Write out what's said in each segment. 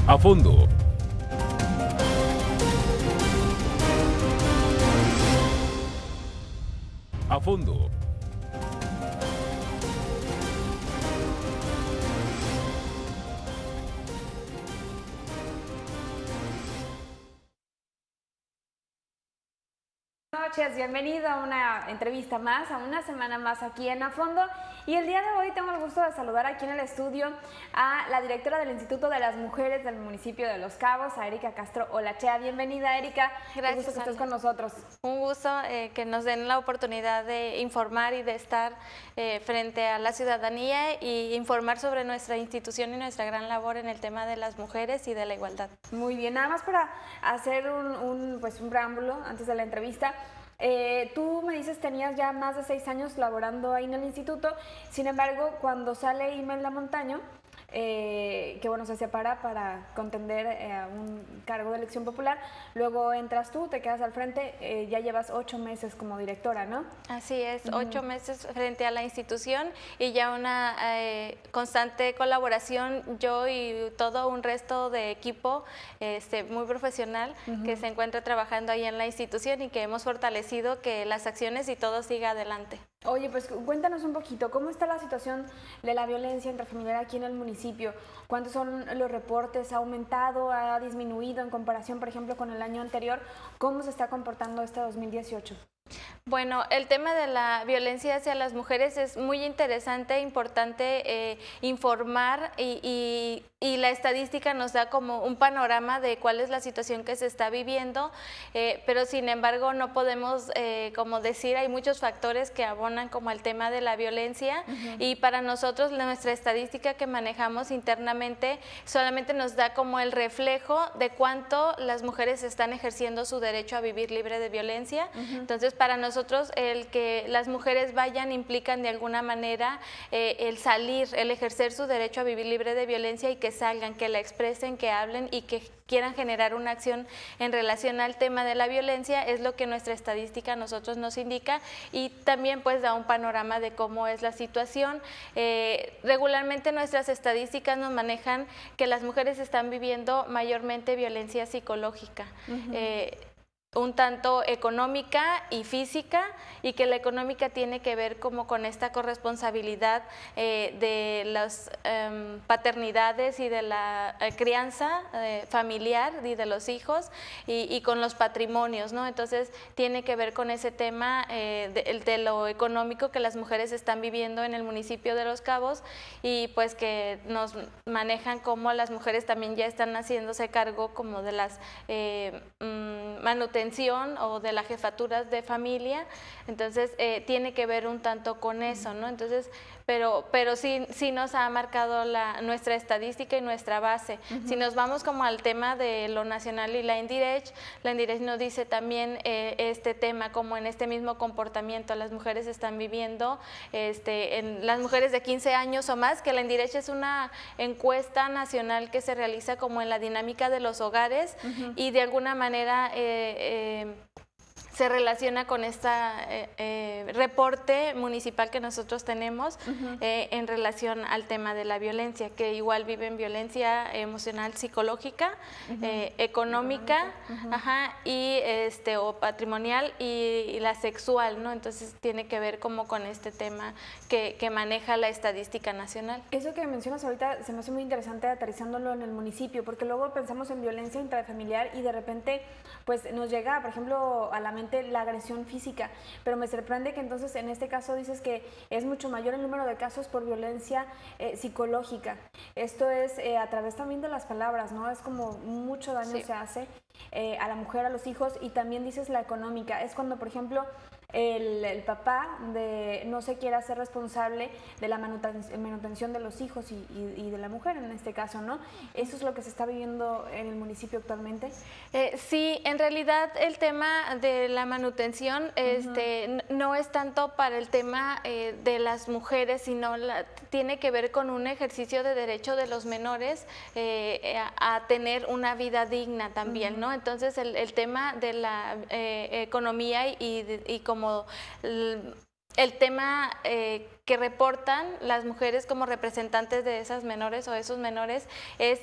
A fondo. A fondo. Buenas noches, bienvenido a una entrevista más, a una semana más aquí en A Fondo. Y el día de hoy tengo el gusto de saludar aquí en el estudio a la directora del Instituto de las Mujeres del municipio de Los Cabos, a Erika Castro Olachea. Bienvenida, Erika. Gracias, un gusto que estés Ana. con nosotros. Un gusto que nos den la oportunidad de informar y de estar frente a la ciudadanía y informar sobre nuestra institución y nuestra gran labor en el tema de las mujeres y de la igualdad. Muy bien, nada más para hacer un preámbulo antes de la entrevista. Tú me dices tenías ya más de 6 años laborando ahí en el instituto, sin embargo, cuando sale Imelda Montaño, que bueno, se separa para contender a un cargo de elección popular, luego entras tú, te quedas al frente, ya llevas 8 meses como directora, ¿no? Así es, 8 meses frente a la institución y ya una constante colaboración, yo y todo un resto de equipo muy profesional que se encuentra trabajando ahí en la institución y que hemos fortalecido que las acciones y todo siga adelante. Oye, pues cuéntanos un poquito, ¿cómo está la situación de la violencia intrafamiliar aquí en el municipio? ¿Cuántos son los reportes? ¿Ha aumentado? ¿Ha disminuido en comparación, por ejemplo, con el año anterior? ¿Cómo se está comportando este 2018? Bueno, el tema de la violencia hacia las mujeres es muy interesante, e importante informar y la estadística nos da como un panorama de cuál es la situación que se está viviendo, pero sin embargo no podemos como decir, hay muchos factores que abonan como al tema de la violencia y para nosotros nuestra estadística que manejamos internamente solamente nos da como el reflejo de cuánto las mujeres están ejerciendo su derecho a vivir libre de violencia. Entonces para nosotros el que las mujeres vayan implican de alguna manera el salir, el ejercer su derecho a vivir libre de violencia y que salgan, que la expresen, que hablen y que quieran generar una acción en relación al tema de la violencia, es lo que nuestra estadística a nosotros nos indica y también pues da un panorama de cómo es la situación. Regularmente nuestras estadísticas nos manejan que las mujeres están viviendo mayormente violencia psicológica. Un tanto económica y física, y que la económica tiene que ver como con esta corresponsabilidad de las paternidades y de la crianza familiar y de los hijos y con los patrimonios, ¿no? Entonces tiene que ver con ese tema de lo económico que las mujeres están viviendo en el municipio de Los Cabos y pues que nos manejan como las mujeres también ya están haciéndose cargo como de las manutención o de las jefaturas de familia, entonces tiene que ver un tanto con eso, ¿no? Entonces, pero sí nos ha marcado nuestra estadística y nuestra base. Si nos vamos como al tema de lo nacional y la INDIRECH nos dice también este tema, como en este mismo comportamiento las mujeres están viviendo, las mujeres de 15 años o más, que la INDIRECH es una encuesta nacional que se realiza como en la dinámica de los hogares y de alguna manera se relaciona con este reporte municipal que nosotros tenemos en relación al tema de la violencia, que igual viven violencia emocional, psicológica, económica, y o patrimonial y la sexual, ¿no? Entonces tiene que ver como con este tema que maneja la estadística nacional. Eso que mencionas ahorita se me hace muy interesante aterrizándolo en el municipio, porque luego pensamos en violencia intrafamiliar y de repente pues nos llega, por ejemplo, a la mente la agresión física, pero me sorprende que entonces en este caso dices que es mucho mayor el número de casos por violencia psicológica. Esto es a través también de las palabras, ¿no? Es como mucho daño se hace a la mujer, a los hijos, y también dices la económica. Es cuando, por ejemplo, el papá no se quiere hacer responsable de la manutención de los hijos y de la mujer en este caso, ¿no? ¿Eso es lo que se está viviendo en el municipio actualmente? Sí, en realidad el tema de la manutención no es tanto para el tema de las mujeres, sino tiene que ver con un ejercicio de derecho de los menores a tener una vida digna también, ¿no? Entonces el tema de la economía y como el tema que reportan las mujeres como representantes de esas menores o esos menores es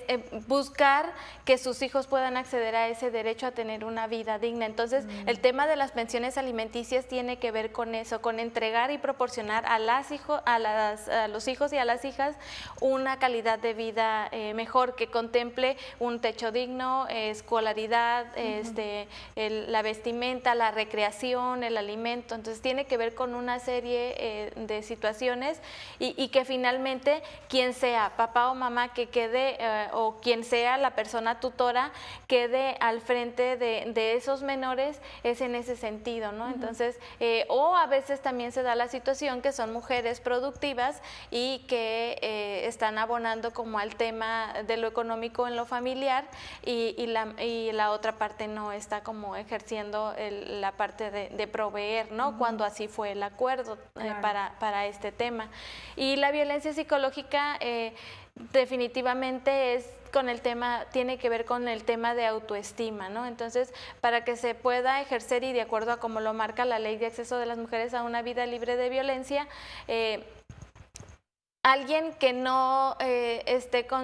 buscar que sus hijos puedan acceder a ese derecho a tener una vida digna. Entonces, el tema de las pensiones alimenticias tiene que ver con eso, con entregar y proporcionar a los hijos y a las hijas una calidad de vida mejor, que contemple un techo digno, escolaridad, la vestimenta, la recreación, el alimento. Entonces, tiene que ver con una serie de situaciones y que finalmente quien sea, papá o mamá, que quede o quien sea la persona tutora, quede al frente de esos menores, es en ese sentido, ¿no? Entonces, o a veces también se da la situación que son mujeres productivas y que están abonando como al tema de lo económico en lo familiar y la otra parte no está como ejerciendo la parte de proveer, ¿no? Cuando así fue el acuerdo para este tema. Y la violencia psicológica definitivamente tiene que ver con el tema de autoestima, ¿no? Entonces, para que se pueda ejercer y de acuerdo a como lo marca la Ley de Acceso de las Mujeres a una Vida Libre de Violencia, alguien que no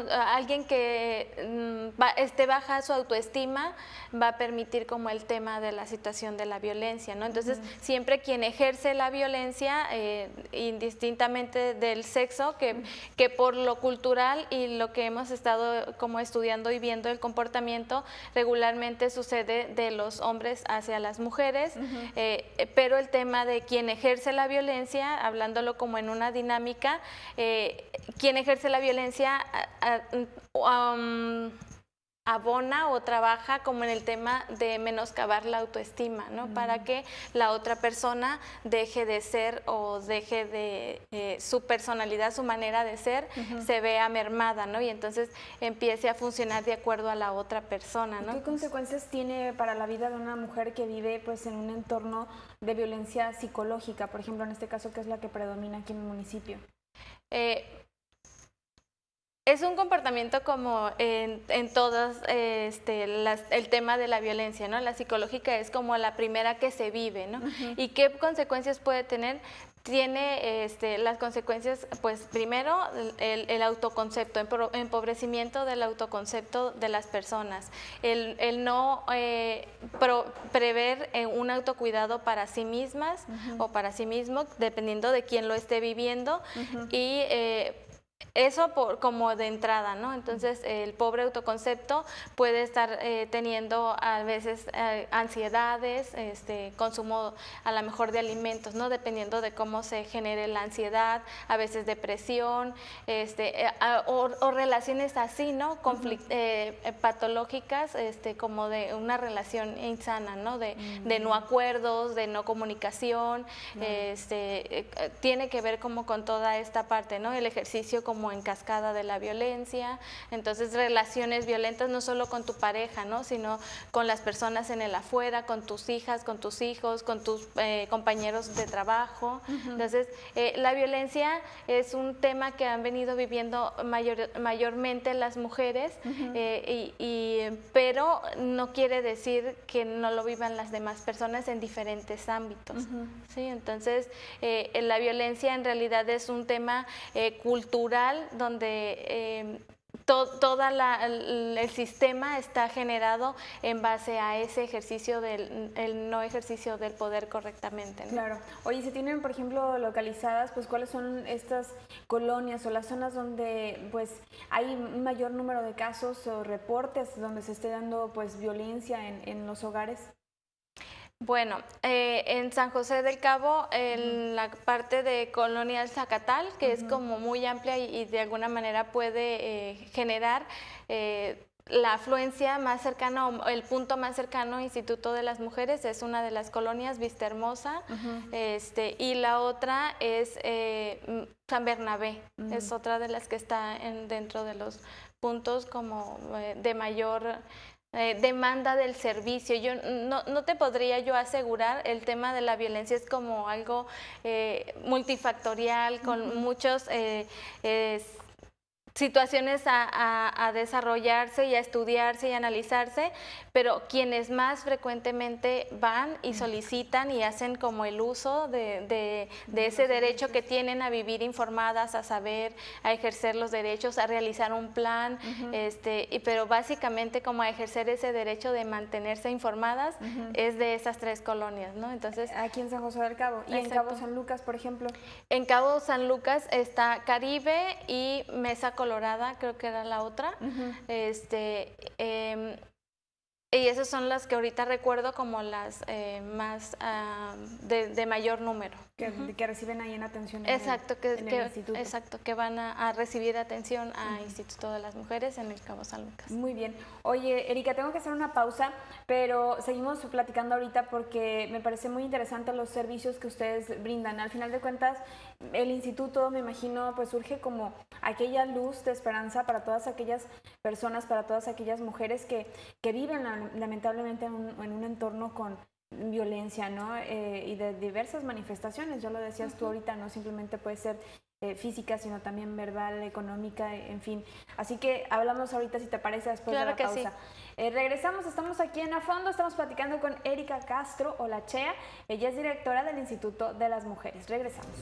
alguien que esté baja su autoestima va a permitir como el tema de la situación de la violencia, ¿no? Entonces, siempre quien ejerce la violencia, indistintamente del sexo, que por lo cultural y lo que hemos estado como estudiando y viendo el comportamiento, regularmente sucede de los hombres hacia las mujeres, pero el tema de quien ejerce la violencia, hablándolo como en una dinámica, quien ejerce la violencia abona o trabaja como en el tema de menoscabar la autoestima, ¿no? Para que la otra persona deje de ser o deje de su personalidad, su manera de ser, se vea mermada, ¿no? Y entonces empiece a funcionar de acuerdo a la otra persona, ¿no? ¿Qué consecuencias tiene para la vida de una mujer que vive pues en un entorno de violencia psicológica, por ejemplo, en este caso, que es la que predomina aquí en el municipio? Es un comportamiento como en todas el tema de la violencia, ¿no? La psicológica es como la primera que se vive, ¿no? ¿Y qué consecuencias puede tener? Tiene las consecuencias, pues primero el autoconcepto, empobrecimiento del autoconcepto de las personas, el no prever un autocuidado para sí mismas o para sí mismo, dependiendo de quién lo esté viviendo, y eso como de entrada, ¿no? Entonces, el pobre autoconcepto puede estar teniendo a veces ansiedades, consumo a lo mejor de alimentos, ¿no? Dependiendo de cómo se genere la ansiedad, a veces depresión, o relaciones así, ¿no? Patológicas, como de una relación insana, ¿no? De no acuerdos, de no comunicación, tiene que ver como con toda esta parte, ¿no? El ejercicio como en cascada de la violencia, entonces relaciones violentas no solo con tu pareja, ¿no? Sino con las personas en el afuera, con tus hijas, con tus hijos, con tus compañeros de trabajo. Entonces, la violencia es un tema que han venido viviendo mayormente las mujeres, pero no quiere decir que no lo vivan las demás personas en diferentes ámbitos. ¿Sí? Entonces, la violencia en realidad es un tema cultural donde todo el sistema está generado en base a ese ejercicio el no ejercicio del poder correctamente, ¿no? Claro. Oye, ¿se tienen, por ejemplo, localizadas, pues, cuáles son estas colonias o las zonas donde, pues, hay un mayor número de casos o reportes donde se esté dando, pues, violencia en los hogares? Bueno, en San José del Cabo, en la parte de Colonia del Zacatal, que es como muy amplia y de alguna manera puede generar la afluencia más cercana, o el punto más cercano, Instituto de las Mujeres, es una de las colonias, Vista Hermosa, y la otra es San Bernabé, es otra de las que está dentro de los puntos como de mayor demanda del servicio. Yo no te podría yo asegurar, el tema de la violencia es como algo multifactorial, con muchos situaciones a desarrollarse y a estudiarse y a analizarse, pero quienes más frecuentemente van y solicitan y hacen como el uso de ese derecho que tienen a vivir informadas, a saber, a ejercer los derechos, a realizar un plan, pero básicamente como a ejercer ese derecho de mantenerse informadas, es de esas 3 colonias, ¿no? Entonces, aquí en San José del Cabo. ¿Y en Cabo San Lucas, por ejemplo? En Cabo San Lucas está Caribe y Mesa Colorada, creo que era la otra. Y esas son las que ahorita recuerdo como las más de mayor número. Que reciben ahí en atención exacto, en el instituto. Exacto, que van a recibir atención a Instituto de las Mujeres en el Cabo San Lucas. Muy bien. Oye, Erika, tengo que hacer una pausa, pero seguimos platicando ahorita porque me parece muy interesante los servicios que ustedes brindan. Al final de cuentas, el instituto, me imagino, pues surge como aquella luz de esperanza para todas aquellas personas, para todas aquellas mujeres que viven lamentablemente en un entorno con violencia, ¿no? Y de diversas manifestaciones, ya lo decías tú ahorita, no simplemente puede ser física, sino también verbal, económica, en fin. Así que hablamos ahorita, si te parece, después de la pausa. Sí. Regresamos, estamos aquí en A Fondo, estamos platicando con Erika Castro, o la Chea. Ella es directora del Instituto de las Mujeres. Regresamos.